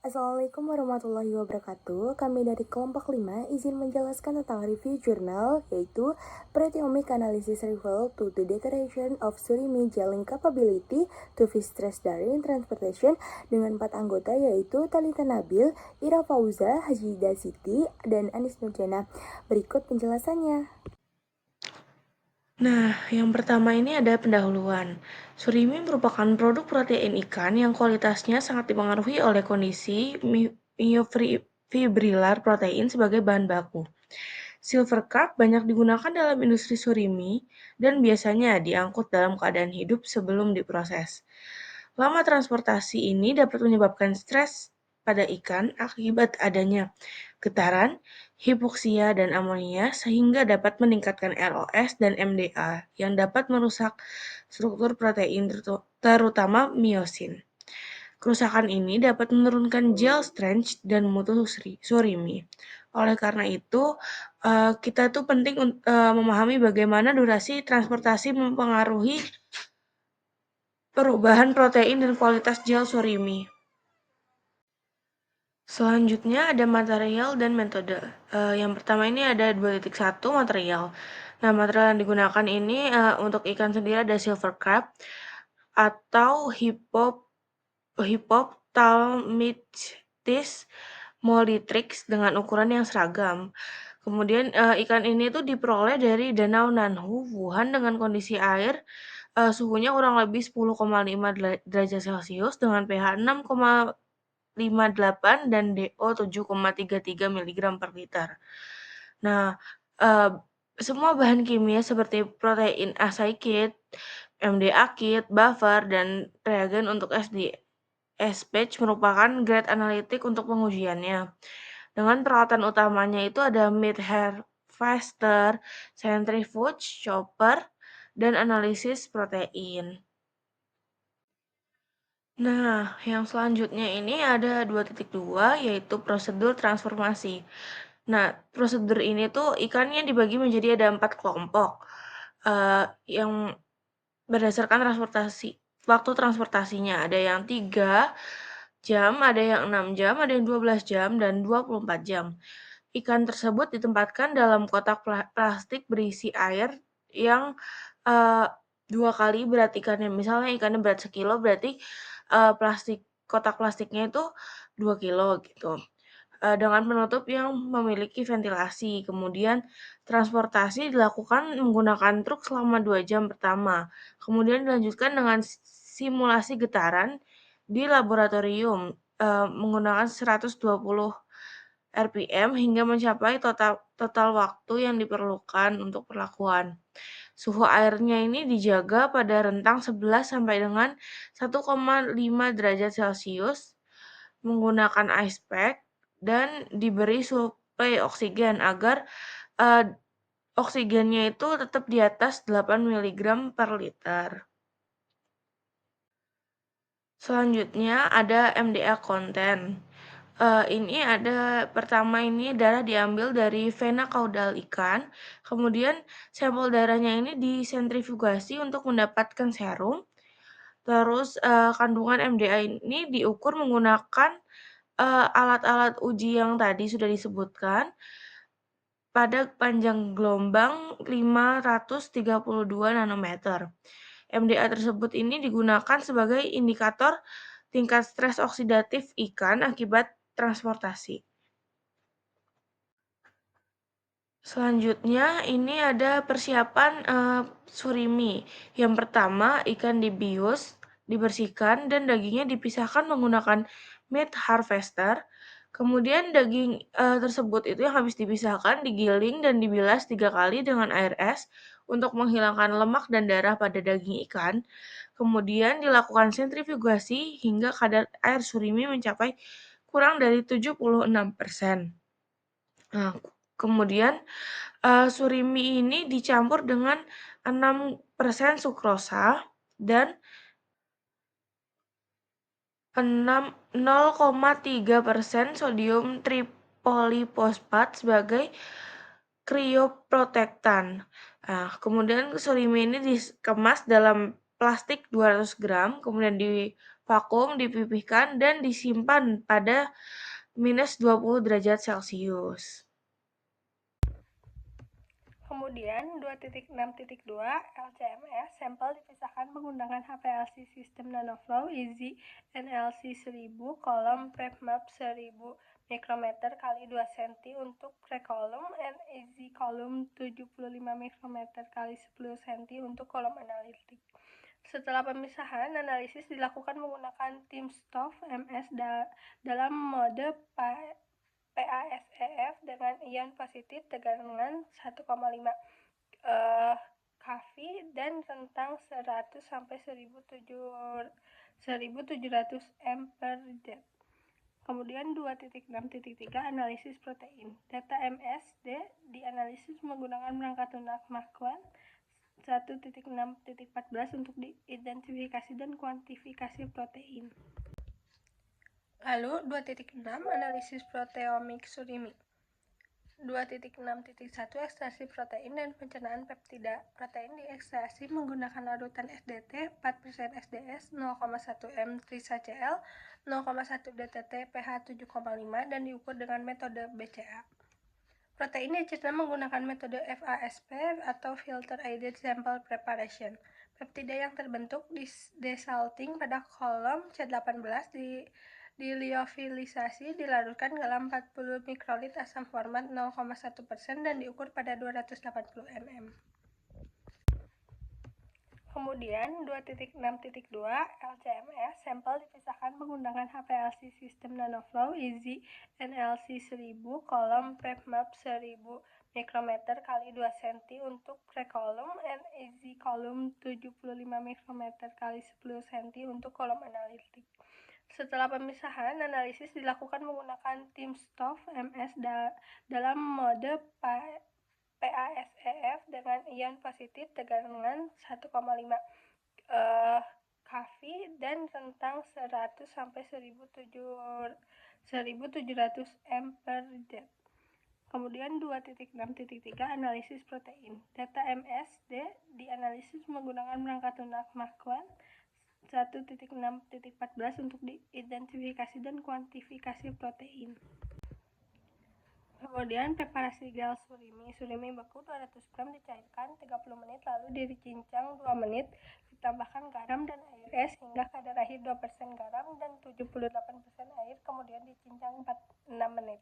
Assalamualaikum warahmatullahi wabarakatuh. Kami dari kelompok 5 izin menjelaskan tentang review jurnal, yaitu Proteomic Analysis Revealed to the Declaration of Surimi Gelling Capability to Fish Stress During Transportation dengan 4 anggota yaitu Talita Nabil, Ira Fauza, Hajida Siti, dan Anis Nurjana. Berikut penjelasannya. Nah, yang pertama ini ada pendahuluan. Surimi merupakan produk protein ikan yang kualitasnya sangat dipengaruhi oleh kondisi myofibrilar protein sebagai bahan baku. Silver carp banyak digunakan dalam industri surimi dan biasanya diangkut dalam keadaan hidup sebelum diproses. Lama transportasi ini dapat menyebabkan stres pada ikan akibat adanya getaran, hipoksia, dan amonia sehingga dapat meningkatkan LOS dan MDA yang dapat merusak struktur protein terutama miosin. Kerusakan ini dapat menurunkan gel strength dan mutu surimi. Oleh karena itu, kita tuh penting memahami bagaimana durasi transportasi mempengaruhi perubahan protein dan kualitas gel surimi. Selanjutnya ada material dan metode. Yang pertama ini ada 2.1 material. Nah, material yang digunakan ini untuk ikan sendiri ada silver crab atau Hippophthalmitis molitrix dengan ukuran yang seragam. Kemudian ikan ini tuh diperoleh dari Danau Nanhu, Wuhan dengan kondisi air suhunya kurang lebih 10,5 derajat Celcius dengan pH 6,58 dan DO 7,33 mg per liter. Nah, eee, semua bahan kimia seperti protein acyclic, MDA kit, buffer, dan reagen untuk SPatch merupakan grade analitik untuk pengujiannya. Dengan peralatan utamanya itu ada meat harvester, centrifuge, chopper, dan analisis protein. Nah, yang selanjutnya ini ada 2.2 yaitu prosedur transformasi. Nah, prosedur ini tuh ikannya dibagi menjadi ada 4 kelompok, yang berdasarkan waktu transportasinya. Ada yang 3 jam, ada yang 6 jam, ada yang 12 jam, dan 24 jam. Ikan tersebut ditempatkan dalam kotak plastik berisi air yang, eee, 2 kali berat ikannya. Misalnya ikannya berat 1 kilo berarti, kotak plastiknya itu 2 kilo gitu. Dengan penutup yang memiliki ventilasi. Kemudian transportasi dilakukan menggunakan truk selama 2 jam pertama. Kemudian dilanjutkan dengan simulasi getaran di laboratorium, menggunakan 120 RPM hingga mencapai total waktu yang diperlukan untuk perlakuan. Suhu airnya ini dijaga pada rentang 11 sampai dengan 1,5 derajat Celcius menggunakan ice pack dan diberi suplai oksigen agar eee, oksigennya itu tetap di atas 8 miligram per liter. Selanjutnya ada MDA content. Ini ada pertama ini darah diambil dari vena caudal ikan, kemudian sampel darahnya ini disentrifugasi untuk mendapatkan serum, terus, kandungan MDA ini diukur menggunakan alat-alat uji yang tadi sudah disebutkan pada panjang gelombang 532 nanometer. MDA tersebut ini digunakan sebagai indikator tingkat stres oksidatif ikan akibat transportasi. Selanjutnya ini ada persiapan surimi. Yang pertama ikan dibius, dibersihkan dan dagingnya dipisahkan menggunakan meat harvester. Kemudian daging tersebut itu yang habis dipisahkan digiling dan dibilas 3 kali dengan air es untuk menghilangkan lemak dan darah pada daging ikan. Kemudian dilakukan sentrifugasi hingga kadar air surimi mencapai kurang dari 76%. Nah, kemudian surimi ini dicampur dengan 6% sukrosa dan 0,3% sodium tripolifosfat sebagai krioprotektan. Nah, kemudian surimi ini dikemas dalam plastik 200 gram, kemudian vakum, dipipihkan, dan disimpan pada -20 derajat Celcius. Kemudian 2.6.2 LCMS sampel dipisahkan menggunakan HPLC System Nanoflow Easy NLC 1000 kolom PrepMap 1000 mikrometer x 2 cm untuk pre-kolom and Easy kolom 75 mikrometer x 10 cm untuk kolom analitik. Setelah pemisahan, analisis dilakukan menggunakan timsTOF MS dalam mode PASEF dengan ion positif tegangan 1,5 kV dan rentang 100 sampai 1700 mPz. Kemudian 2.6.3 analisis protein. Data MSD dianalisis menggunakan perangkat lunak Mach-1 1.6.14 untuk diidentifikasi dan kuantifikasi protein. Lalu 2.6 analisis proteomik surimi. 2.6.1 ekstraksi protein dan pencernaan peptida. Protein diekstraksi menggunakan larutan SDT 4% SDS 0,1 m trisacl 0,1 dtt pH 7,5 dan diukur dengan metode BCA. Protein dicerna menggunakan metode FASP atau Filter Aided Sample Preparation. Peptida yang terbentuk desalting pada kolom C18 diliofilisasi dilarutkan dalam 40 mikrolit asam format 0,1% dan diukur pada 280 ml. Kemudian 2.6.2 LCMS sampel dipisahkan menggunakan HPLC System Nanoflow Easy NLC 1000 kolom PrepMap 1000 mikrometer x 2 cm untuk pre-kolom and Easy kolom 75 mikrometer x 10 cm untuk kolom analitik. Setelah pemisahan, analisis dilakukan menggunakan timsTOF MS dalam mode PASEF dengan ion positif tegangan 1,5 kV dan rentang 100 sampai 1700 mPz. Kemudian 2.6.3 analisis protein. Data MSD dianalisis menggunakan perangkat lunak Mach-1 1.6.14 untuk diidentifikasi dan kuantifikasi protein. Kemudian preparasi gel surimi. Surimi beku 200 gram dicairkan 30 menit lalu dicincang 2 menit, ditambahkan garam dan air es hingga kadar air 2% garam dan 78% air, kemudian dicincang 6 menit.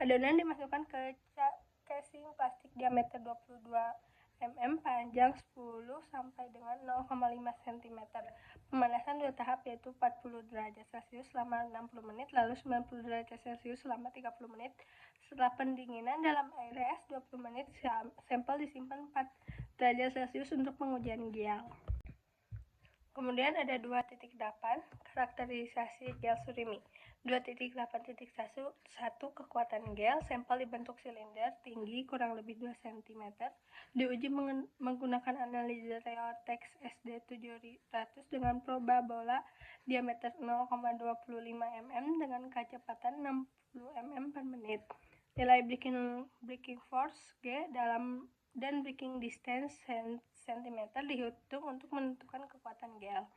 Adonan dimasukkan ke casing plastik diameter 22 mm panjang 10 sampai dengan 0,5 cm. Pemanasan 2 tahap yaitu 40 derajat Celcius selama 60 menit lalu 90 derajat Celcius selama 30 menit. Setelah pendinginan dalam air es 20 menit, sampel disimpan 4 derajat Celcius untuk pengujian gel. Kemudian ada 2.8 karakterisasi gel surimi. 2.8.1 kekuatan gel, sampel dibentuk silinder tinggi kurang lebih 2 cm, diuji menggunakan analisis Reortex SD700 dengan proba bola diameter 0,25 mm dengan kecepatan 60 mm per menit. Nilai breaking force G dan breaking distance cm dihitung untuk menentukan kekuatan gel.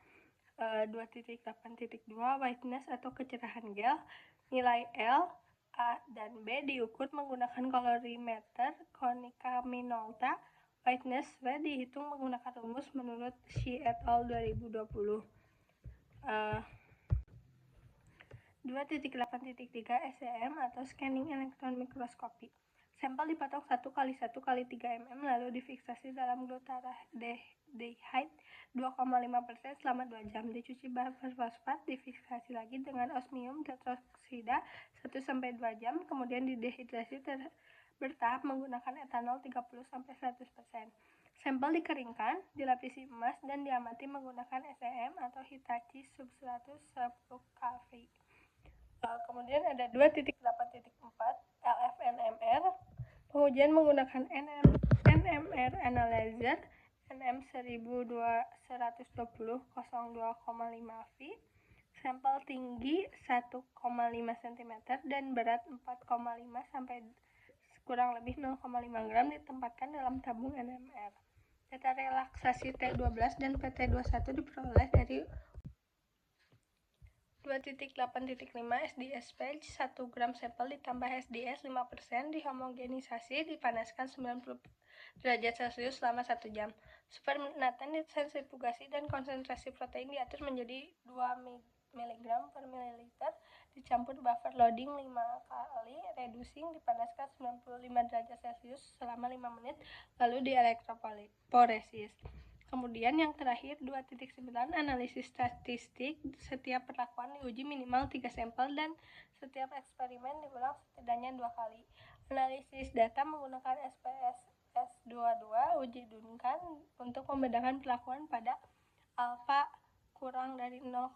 2.8.2 whiteness atau kecerahan gel. Nilai L, A, dan B diukur menggunakan colorimeter Konica Minolta. Whiteness W dihitung menggunakan rumus menurut Xi et al. 2020. 2.8.3 SEM atau Scanning Electron Microscopy. Sampel dipotong 1 x 1 x 3 mm lalu difiksasi dalam glutaraldehyde 2,5% selama 2 jam. Dicuci buffer fosfat, difiksasi lagi dengan osmium tetroksida 1-2 jam, kemudian didehidrasi bertahap menggunakan etanol 30-100%. Sampel dikeringkan, dilapisi emas, dan diamati menggunakan SEM atau Hitachi sub 100 10 kV. Kemudian ada 2.8.4 LFNMR. Pengujian menggunakan NMR Analyzer NM1220 02,5 V. Sampel tinggi 1,5 cm dan berat 4,5 sampai kurang lebih 0,5 gram ditempatkan dalam tabung NMR. Data relaksasi T12 dan PT21 diperoleh dari 2.8.5 SDSP 1 gram sampel ditambah SDS 5% dihomogenisasi dipanaskan 90 derajat Celcius selama 1 jam. Supernatant sentrifugasi dan konsentrasi protein diatur menjadi 2 mg per mililiter, dicampur buffer loading 5 kali, reducing dipanaskan 95 derajat Celcius selama 5 menit, lalu dielektroporesis. Kemudian yang terakhir 2.9 analisis statistik. Setiap perlakuan diuji minimal 3 sampel dan setiap eksperimen diulang setidaknya 2 kali. Analisis data menggunakan SPSS22 uji Duncan untuk membedakan perlakuan pada alfa kurang dari 0,05.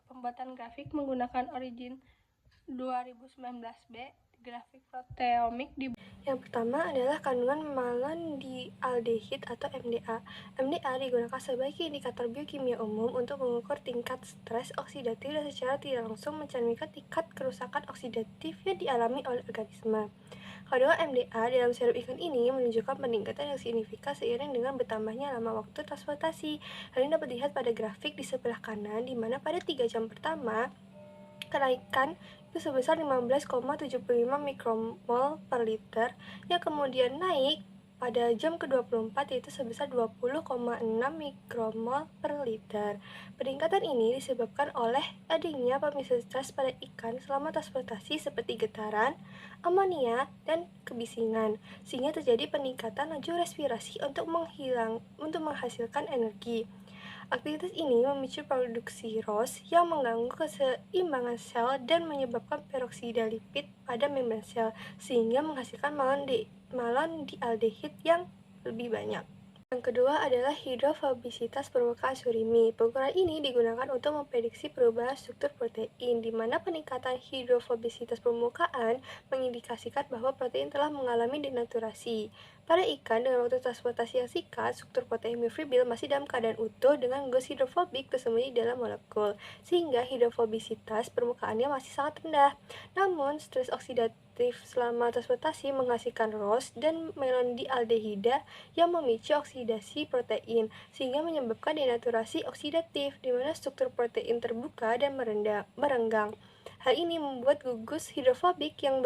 Pembuatan grafik menggunakan Origin 2019b. Grafik proteomik Yang pertama adalah kandungan malondialdehid atau MDA. MDA digunakan sebagai indikator biokimia umum untuk mengukur tingkat stres oksidatif dan secara tidak langsung mencerminkan tingkat kerusakan oksidatif yang dialami oleh organisme. Kandungan MDA dalam serum ikan ini menunjukkan peningkatan yang signifikan seiring dengan bertambahnya lama waktu transportasi. Hal ini dapat dilihat pada grafik di sebelah kanan, di mana pada 3 jam pertama kenaikan itu sebesar 15,75 mikromol per liter, yang kemudian naik pada jam ke-24 yaitu sebesar 20,6 mikromol per liter. Peningkatan ini disebabkan oleh adanya pemicu stres pada ikan selama transportasi seperti getaran, amonia, dan kebisingan, sehingga terjadi peningkatan laju respirasi untuk menghasilkan energi. Aktivitas ini memicu produksi ROS yang mengganggu keseimbangan sel dan menyebabkan peroksida lipid pada membran sel, sehingga menghasilkan malondialdehid yang lebih banyak. Yang kedua adalah hidrofobisitas permukaan surimi. Pengukuran ini digunakan untuk memprediksi perubahan struktur protein, di mana peningkatan hidrofobisitas permukaan mengindikasikan bahwa protein telah mengalami denaturasi. Pada ikan dengan waktu transportasi yang singkat, struktur protein miofibril masih dalam keadaan utuh dengan gas hidrofobik tersembunyi dalam molekul, sehingga hidrofobisitas permukaannya masih sangat rendah. Namun, stres oksidatif selama transportasi menghasilkan ROS dan malondialdehida yang memicu oksidasi protein, sehingga menyebabkan denaturasi oksidatif, di mana struktur protein terbuka dan merenggang. Hal ini membuat gugus hidrofobik yang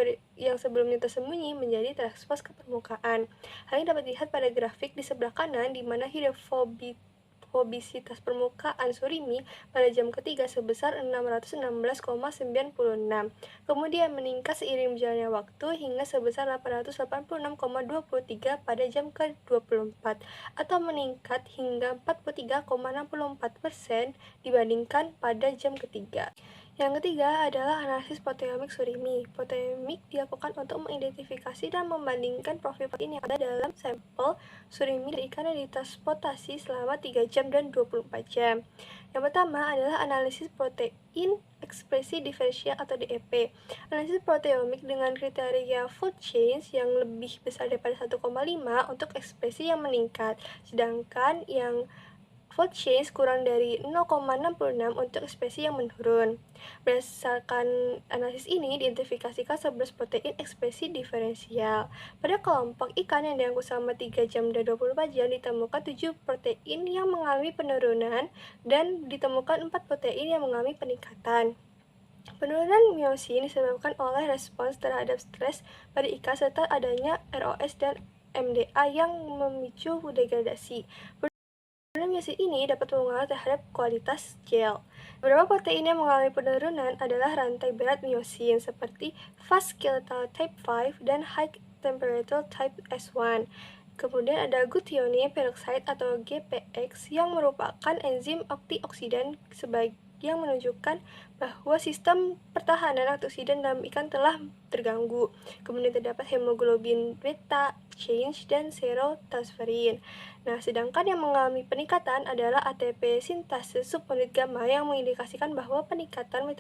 sebelumnya tersembunyi menjadi terekspos ke permukaan. Hal ini dapat dilihat pada grafik di sebelah kanan, di mana hidrofobisitas permukaan surimi pada jam ketiga sebesar 616,96, kemudian meningkat seiring berjalannya waktu hingga sebesar 886,23 pada jam ke-24, atau meningkat hingga 43,64% dibandingkan pada jam ketiga. Yang ketiga adalah analisis proteomik surimi. Proteomik dilakukan untuk mengidentifikasi dan membandingkan profil protein yang ada dalam sampel surimi dari ikan yang ditransportasi selama 3 jam dan 24 jam. Yang pertama adalah analisis protein ekspresi diferensial atau DEP. Analisis proteomik dengan kriteria fold change yang lebih besar daripada 1,5 untuk ekspresi yang meningkat, sedangkan yang fold change kurang dari 0,66 untuk ekspresi yang menurun. Berdasarkan analisis ini, diidentifikasikan 11 protein ekspresi diferensial. Pada kelompok ikan yang diangkut selama 3 jam dan 24 jam, ditemukan 7 protein yang mengalami penurunan dan ditemukan 4 protein yang mengalami peningkatan. Penurunan miosin disebabkan oleh respons terhadap stres pada ikan serta adanya ROS dan MDA yang memicu degradasi. Penurunan miosin ini dapat mempengaruhi terhadap kualitas gel. Beberapa protein yang mengalami penurunan adalah rantai berat miosin seperti fast skeletal type 5 dan high temperature type S1. Kemudian ada glutathione peroxide atau GPX yang merupakan enzim antioksidan yang menunjukkan bahwa sistem pertahanan antioksidan dalam ikan telah terganggu. Kemudian terdapat hemoglobin beta change dan serotransferin. Nah, sedangkan yang mengalami peningkatan adalah ATP sintase subunit gamma yang mengindikasikan bahwa peningkatan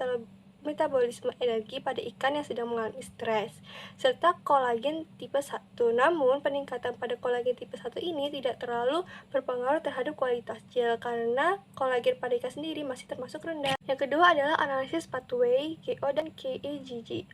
metabolisme energi pada ikan yang sedang mengalami stres, serta kolagen tipe 1. Namun, peningkatan pada kolagen tipe 1 ini tidak terlalu berpengaruh terhadap kualitas gel, karena kolagen pada ikan sendiri masih termasuk rendah. Yang kedua adalah analisis pathway GO dan KEGG.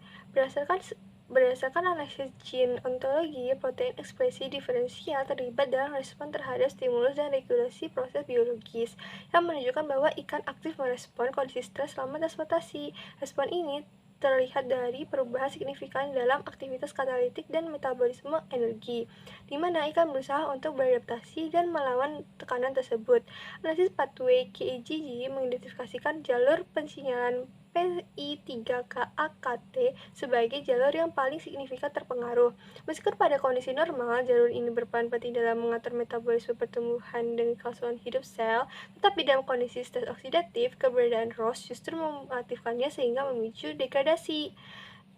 Berdasarkan analisis gene ontologi, protein ekspresi diferensial terlibat dalam respon terhadap stimulus dan regulasi proses biologis yang menunjukkan bahwa ikan aktif merespon kondisi stres selama transportasi. Respon ini terlihat dari perubahan signifikan dalam aktivitas katalitik dan metabolisme energi, di mana ikan berusaha untuk beradaptasi dan melawan tekanan tersebut. Analisis pathway KEGG mengidentifikasikan jalur pensinyalan PI3K-AKT sebagai jalur yang paling signifikan terpengaruh. Meskipun pada kondisi normal, jalur ini berperan penting dalam mengatur metabolisme pertumbuhan dan kelangsungan hidup sel, tetapi dalam kondisi stres oksidatif, keberadaan ROS justru mengaktifkannya sehingga memicu degradasi,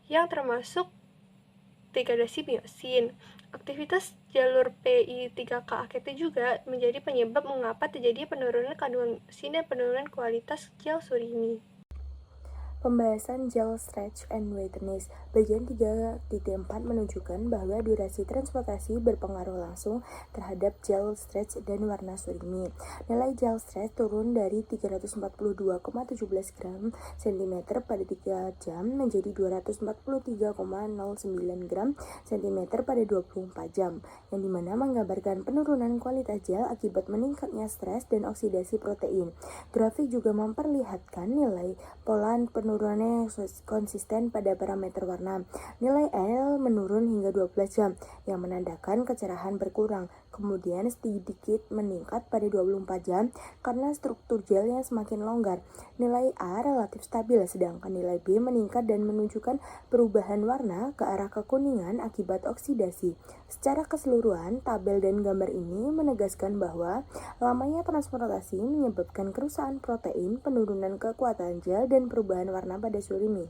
yang termasuk degradasi miosin. Aktivitas jalur PI3K-AKT juga menjadi penyebab mengapa terjadi penurunan kandungan miosin dan penurunan kualitas gel surimi. Pembahasan gel stretch and wetness bagian 3.4 menunjukkan bahwa durasi transportasi berpengaruh langsung terhadap gel stretch dan warna surimi. Nilai gel stretch turun dari 342,17 gram cm pada 3 jam menjadi 243,09 gram cm pada 24 jam, yang dimana menggambarkan penurunan kualitas gel akibat meningkatnya stres dan oksidasi protein. Grafik juga memperlihatkan nilai pola penurunannya yang konsisten pada parameter warna. Nilai L menurun hingga 12 jam, yang menandakan kecerahan berkurang, kemudian sedikit meningkat pada 24 jam karena struktur gel yang semakin longgar. Nilai A relatif stabil, sedangkan nilai B meningkat dan menunjukkan perubahan warna ke arah kekuningan akibat oksidasi. Secara keseluruhan, tabel dan gambar ini menegaskan bahwa lamanya transportasi menyebabkan kerusakan protein, penurunan kekuatan gel, dan perubahan warna pada surimi.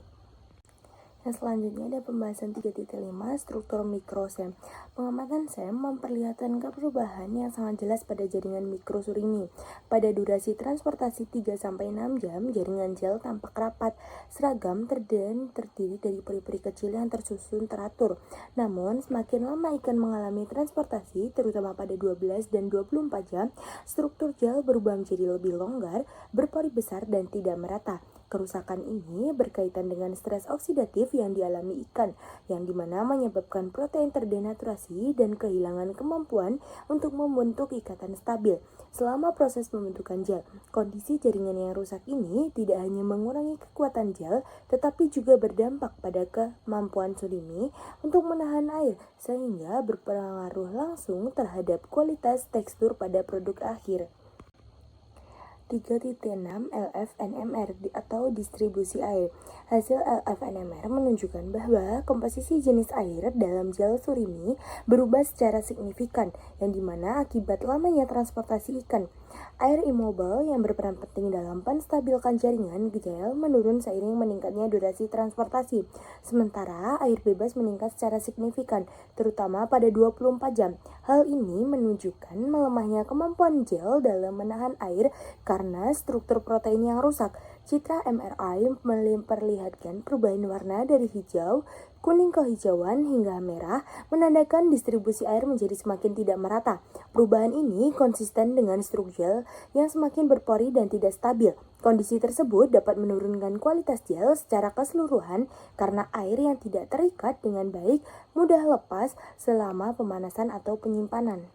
Yang selanjutnya ada pembahasan 3.5 struktur mikrosem. Pengamatan SEM memperlihatkan perubahan yang sangat jelas pada jaringan mikrosurimi. Pada durasi transportasi 3-6 jam, jaringan gel tampak rapat, seragam, dan terdiri dari peri-peri kecil yang tersusun teratur. Namun, semakin lama ikan mengalami transportasi, terutama pada 12 dan 24 jam, struktur gel berubah menjadi lebih longgar, berpori besar, dan tidak merata. Kerusakan ini berkaitan dengan stres oksidatif yang dialami ikan, yang dimana menyebabkan protein terdenaturasi dan kehilangan kemampuan untuk membentuk ikatan stabil. Selama proses pembentukan gel, kondisi jaringan yang rusak ini tidak hanya mengurangi kekuatan gel, tetapi juga berdampak pada kemampuan surimi untuk menahan air, sehingga berpengaruh langsung terhadap kualitas tekstur pada produk akhir. 3.6 LF-NMR atau distribusi air. Hasil LF-NMR menunjukkan bahwa komposisi jenis air dalam gel surimi berubah secara signifikan, yang dimana akibat lamanya transportasi ikan. Air immobile yang berperan penting dalam menstabilkan jaringan gel menurun seiring meningkatnya durasi transportasi. Sementara air bebas meningkat secara signifikan, terutama pada 24 jam. Hal ini menunjukkan melemahnya kemampuan gel dalam menahan air karena struktur protein yang rusak. Citra MRI memperlihatkan perubahan warna dari hijau, kuning kehijauan hingga merah, menandakan distribusi air menjadi semakin tidak merata. Perubahan ini konsisten dengan struktur gel yang semakin berpori dan tidak stabil. Kondisi tersebut dapat menurunkan kualitas gel secara keseluruhan karena air yang tidak terikat dengan baik mudah lepas selama pemanasan atau penyimpanan.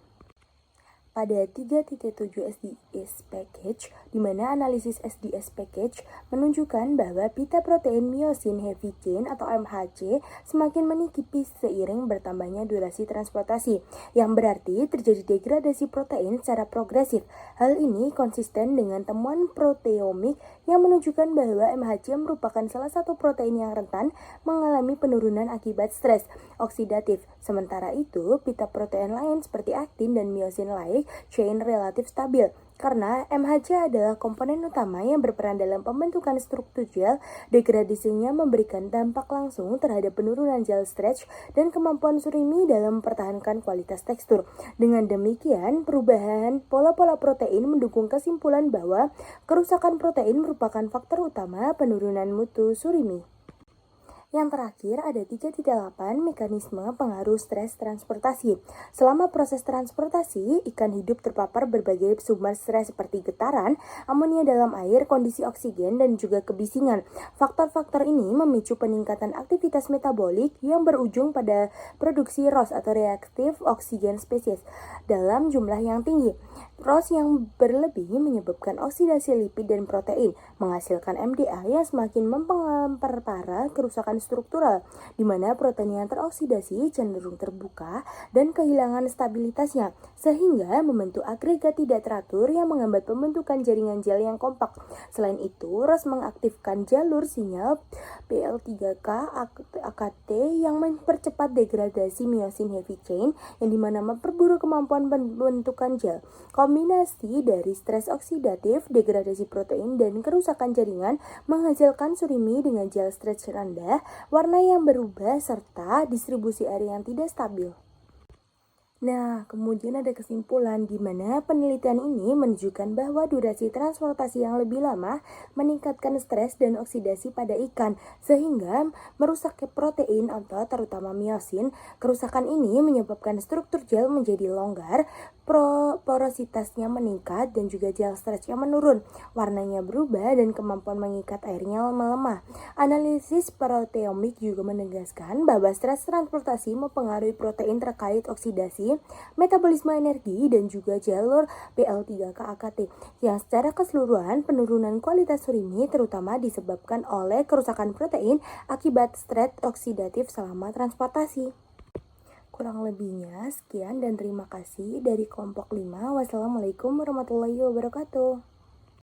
Pada 3.7 SDS package, di mana analisis SDS package menunjukkan bahwa pita protein myosin heavy chain atau MHC semakin menipis seiring bertambahnya durasi transportasi, yang berarti terjadi degradasi protein secara progresif. Hal ini konsisten dengan temuan proteomik yang menunjukkan bahwa MHC merupakan salah satu protein yang rentan mengalami penurunan akibat stres oksidatif. Sementara itu, pita protein lain seperti aktin dan myosin light chain relatif stabil, karena MHC adalah komponen utama yang berperan dalam pembentukan struktur gel. Degradasinya memberikan dampak langsung terhadap penurunan gel stretch dan kemampuan surimi dalam mempertahankan kualitas tekstur. Dengan demikian, perubahan pola-pola protein mendukung kesimpulan bahwa kerusakan protein merupakan faktor utama penurunan mutu surimi. Yang terakhir ada 3.8 mekanisme pengaruh stres transportasi. Selama proses transportasi, ikan hidup terpapar berbagai sumber stres seperti getaran, amonia dalam air, kondisi oksigen, dan juga kebisingan. Faktor-faktor ini memicu peningkatan aktivitas metabolik yang berujung pada produksi ROS atau reaktif oksigen spesies dalam jumlah yang tinggi. ROS yang berlebih menyebabkan oksidasi lipid dan protein, menghasilkan MDA yang semakin memperparah kerusakan struktural, di mana protein yang teroksidasi cenderung terbuka dan kehilangan stabilitasnya, sehingga membentuk agregat tidak teratur yang menghambat pembentukan jaringan gel yang kompak. Selain itu, ROS mengaktifkan jalur sinyal PL3K AKT yang mempercepat degradasi myosin heavy chain, yang dimana memperburuk kemampuan pembentukan gel. Kombinasi dari stres oksidatif, degradasi protein, dan kerusakan jaringan menghasilkan surimi dengan gel stretch rendah, warna yang berubah, serta distribusi air yang tidak stabil. Nah, kemudian ada kesimpulan di mana penelitian ini menunjukkan bahwa durasi transportasi yang lebih lama meningkatkan stres dan oksidasi pada ikan, sehingga merusak protein atau terutama myosin. Kerusakan ini menyebabkan struktur gel menjadi longgar, porositasnya meningkat, dan juga gel stretchnya menurun. Warnanya berubah dan kemampuan mengikat airnya melemah. Analisis proteomik juga menegaskan bahwa stres transportasi mempengaruhi protein terkait oksidasi, metabolisme energi, dan juga jalur PL3K AKT, yang secara keseluruhan penurunan kualitas surimi terutama disebabkan oleh kerusakan protein akibat stres oksidatif selama transportasi. Kurang lebihnya sekian dan terima kasih dari kelompok 5. Wassalamualaikum warahmatullahi wabarakatuh.